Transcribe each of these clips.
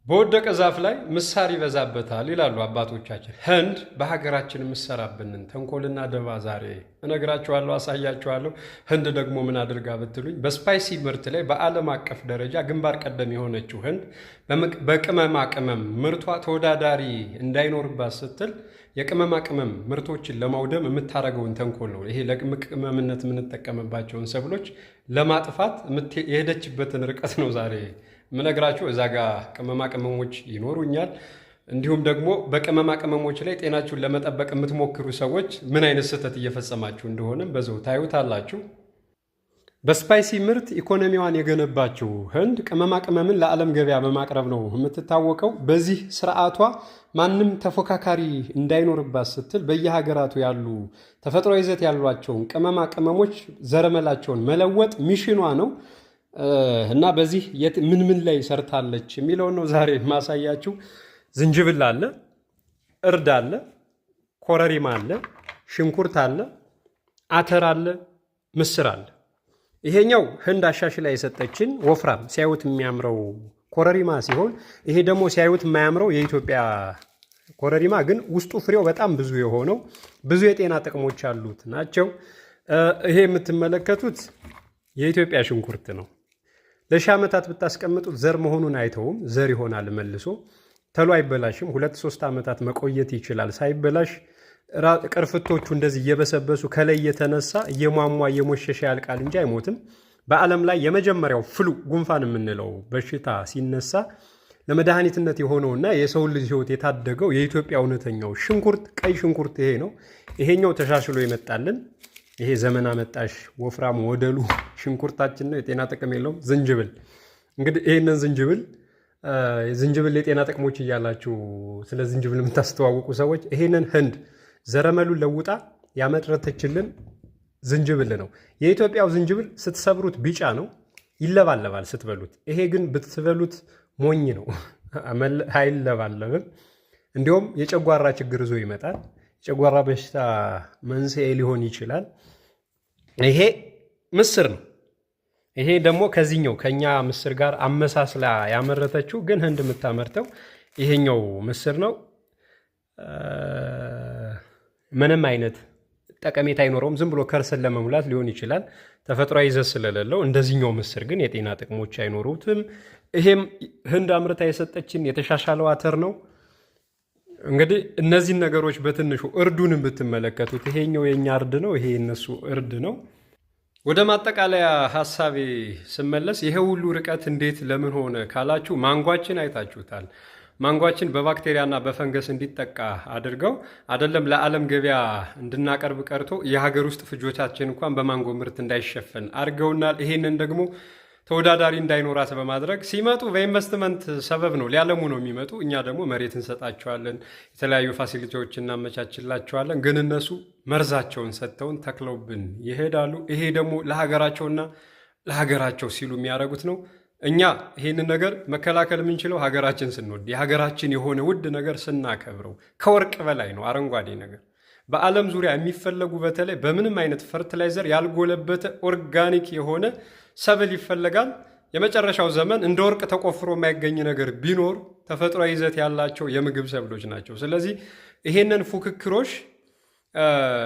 በወደቀ ዛፍ ላይ ምሳር ይበዛበታል ይላሉ አባቶቻችን። ህንድ በሀገራችን የምሰራብንን ተንኮልና ደባ ዛሬ እነግራችኋለሁ፣ አሳያችኋለሁ። ህንድ ደግሞ ምን አድርጋ ብትሉኝ በስፓይሲ ምርት ላይ በዓለም አቀፍ ደረጃ ግንባር ቀደም የሆነችው ህንድ በቅመማ ቅመም ምርቷ ተወዳዳሪ እንዳይኖርባት ስትል የቅመማ ቅመም ምርቶችን ለማውደም የምታደርገውን ተንኮል ነው። ይሄ ለቅመምነት የምንጠቀምባቸውን ሰብሎች ለማጥፋት የሄደችበትን ርቀት ነው ዛሬ ምነግራችሁ። እዛ ጋር ቅመማ ቅመሞች ይኖሩኛል። እንዲሁም ደግሞ በቅመማ ቅመሞች ላይ ጤናችሁን ለመጠበቅ የምትሞክሩ ሰዎች ምን አይነት ስህተት እየፈጸማችሁ እንደሆነም በዛው ታዩታላችሁ። በስፓይሲ ምርት ኢኮኖሚዋን የገነባችው ህንድ ቅመማ ቅመምን ለዓለም ገበያ በማቅረብ ነው የምትታወቀው። በዚህ ስርዓቷ ማንም ተፎካካሪ እንዳይኖርባት ስትል በየሀገራቱ ያሉ ተፈጥሮ ይዘት ያሏቸውን ቅመማ ቅመሞች ዘረመላቸውን መለወጥ ሚሽኗ ነው። እና በዚህ ምን ላይ ሰርታለች የሚለውን ነው ዛሬ ማሳያችሁ። ዝንጅብል አለ፣ እርድ አለ፣ ኮረሪማ አለ፣ ሽንኩርት አለ፣ አተር አለ፣ ምስር አለ። ይሄኛው ህንድ አሻሽላ የሰጠችን ወፍራም ሲያዩት የሚያምረው ኮረሪማ ሲሆን ይሄ ደግሞ ሲያዩት የማያምረው የኢትዮጵያ ኮረሪማ ግን ውስጡ ፍሬው በጣም ብዙ የሆነው ብዙ የጤና ጥቅሞች አሉት ናቸው። ይሄ የምትመለከቱት የኢትዮጵያ ሽንኩርት ነው። ለሺህ ዓመታት ብታስቀምጡት ዘር መሆኑን አይተውም። ዘር ይሆናል መልሶ ተሎ አይበላሽም። 2-3 ዓመታት መቆየት ይችላል ሳይበላሽ። ቅርፍቶቹ እንደዚህ እየበሰበሱ ከላይ የተነሳ እየሟሟ እየሞሸሸ ያልቃል እንጂ አይሞትም። በዓለም ላይ የመጀመሪያው ፍሉ ጉንፋን የምንለው በሽታ ሲነሳ ለመድኃኒትነት የሆነውና የሰውን ልጅ ህይወት የታደገው የኢትዮጵያ እውነተኛው ሽንኩርት ቀይ ሽንኩርት ይሄ ነው። ይሄኛው ተሻሽሎ ይመጣልን ይሄ ዘመን አመጣሽ ወፍራም ወደሉ ሽንኩርታችን ነው። የጤና ጥቅም የለውም። ዝንጅብል እንግዲህ ይሄንን ዝንጅብል የጤና ጥቅሞች እያላችሁ ስለ ዝንጅብል የምታስተዋውቁ ሰዎች ይሄንን ህንድ ዘረመሉን ለውጣ ያመረተችልን ዝንጅብል ነው። የኢትዮጵያው ዝንጅብል ስትሰብሩት ቢጫ ነው፣ ይለባለባል ስትበሉት። ይሄ ግን ብትበሉት ሞኝ ነው፣ አይለባለብም። እንዲሁም የጨጓራ ችግር ይዞ ይመጣል። የጨጓራ በሽታ መንስኤ ሊሆን ይችላል። ይሄ ምስር ነው። ይሄ ደግሞ ከዚህኛው ከኛ ምስር ጋር አመሳስላ ያመረተችው ግን ህንድ የምታመርተው ይሄኛው ምስር ነው። ምንም አይነት ጠቀሜታ አይኖረውም። ዝም ብሎ ከርስን ለመሙላት ሊሆን ይችላል። ተፈጥሯዊ ይዘት ስለሌለው እንደዚህኛው ምስር ግን የጤና ጥቅሞች አይኖሩትም። ይሄም ህንድ አምርታ የሰጠችን የተሻሻለው አተር ነው። እንግዲህ እነዚህን ነገሮች በትንሹ እርዱንም ብትመለከቱት ይሄኛው የኛ እርድ ነው፣ ይሄ የነሱ እርድ ነው። ወደ ማጠቃለያ ሐሳቤ ስመለስ ይሄ ሁሉ ርቀት እንዴት ለምን ሆነ ካላችሁ ማንጓችን አይታችሁታል። ማንጓችን በባክቴሪያና በፈንገስ እንዲጠቃ አድርገው አይደለም ለዓለም ገበያ እንድናቀርብ ቀርቶ የሀገር ውስጥ ፍጆታችን እንኳን በማንጎ ምርት እንዳይሸፈን አድርገውናል። ይሄንን ደግሞ ተወዳዳሪ እንዳይኖራት በማድረግ ሲመጡ በኢንቨስትመንት ሰበብ ነው ሊያለሙ ነው የሚመጡ። እኛ ደግሞ መሬት እንሰጣቸዋለን፣ የተለያዩ ፋሲሊቲዎች እናመቻችላቸዋለን። ግን እነሱ መርዛቸውን ሰጥተውን ተክለውብን ይሄዳሉ። ይሄ ደግሞ ለሀገራቸውና ለሀገራቸው ሲሉ የሚያደርጉት ነው። እኛ ይህንን ነገር መከላከል የምንችለው ሀገራችን ስንወድ የሀገራችን የሆነ ውድ ነገር ስናከብረው ከወርቅ በላይ ነው። አረንጓዴ ነገር በዓለም ዙሪያ የሚፈለጉ በተለይ በምንም አይነት ፈርቲላይዘር ያልጎለበተ ኦርጋኒክ የሆነ ሰብል ይፈለጋል። የመጨረሻው ዘመን እንደ ወርቅ ተቆፍሮ የማይገኝ ነገር ቢኖር ተፈጥሯዊ ይዘት ያላቸው የምግብ ሰብሎች ናቸው። ስለዚህ ይሄንን ፉክክሮች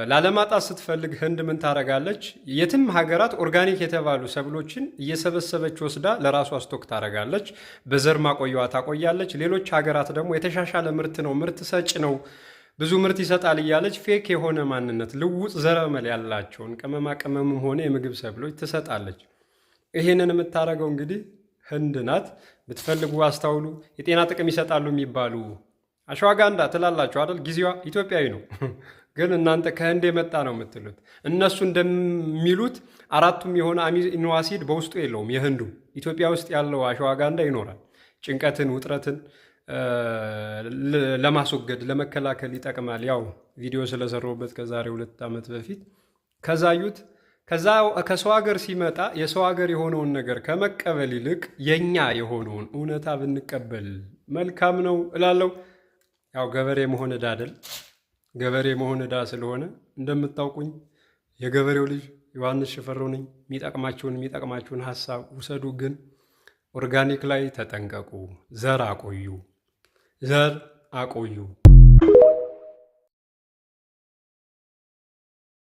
ላለማጣት ስትፈልግ ህንድ ምን ታረጋለች? የትም ሀገራት ኦርጋኒክ የተባሉ ሰብሎችን እየሰበሰበች ወስዳ ለራሷ ስቶክ ታረጋለች፣ በዘር ማቆያዋ ታቆያለች። ሌሎች ሀገራት ደግሞ የተሻሻለ ምርት ነው፣ ምርት ሰጭ ነው፣ ብዙ ምርት ይሰጣል እያለች ፌክ የሆነ ማንነት ልውጥ ዘረመል ያላቸውን ቅመማ ቅመምም ሆነ የምግብ ሰብሎች ትሰጣለች። ይሄንን የምታረገው እንግዲህ ህንድ ናት። ብትፈልጉ አስታውሉ። የጤና ጥቅም ይሰጣሉ የሚባሉ አሽዋጋንዳ ትላላችሁ አይደል? ጊዜዋ ኢትዮጵያዊ ነው ግን እናንተ ከህንድ የመጣ ነው የምትሉት። እነሱ እንደሚሉት አራቱም የሆነ አሚኖ አሲድ በውስጡ የለውም። የህንዱ ኢትዮጵያ ውስጥ ያለው አሽዋጋንዳ ይኖራል። ጭንቀትን፣ ውጥረትን ለማስወገድ ለመከላከል ይጠቅማል። ያው ቪዲዮ ስለሰራሁበት ከዛሬ 2 ዓመት በፊት ከዛዩት ከሰው ሀገር ሲመጣ የሰው ሀገር የሆነውን ነገር ከመቀበል ይልቅ የኛ የሆነውን እውነታ ብንቀበል መልካም ነው እላለሁ። ያው ገበሬ መሆን ዕዳ አይደል? ገበሬ መሆን ዕዳ ስለሆነ እንደምታውቁኝ የገበሬው ልጅ ዮሐንስ ሽፈራው ነኝ። የሚጠቅማችሁን ሐሳብ ውሰዱ፣ ግን ኦርጋኒክ ላይ ተጠንቀቁ። ዘር አቆዩ፣ ዘር አቆዩ።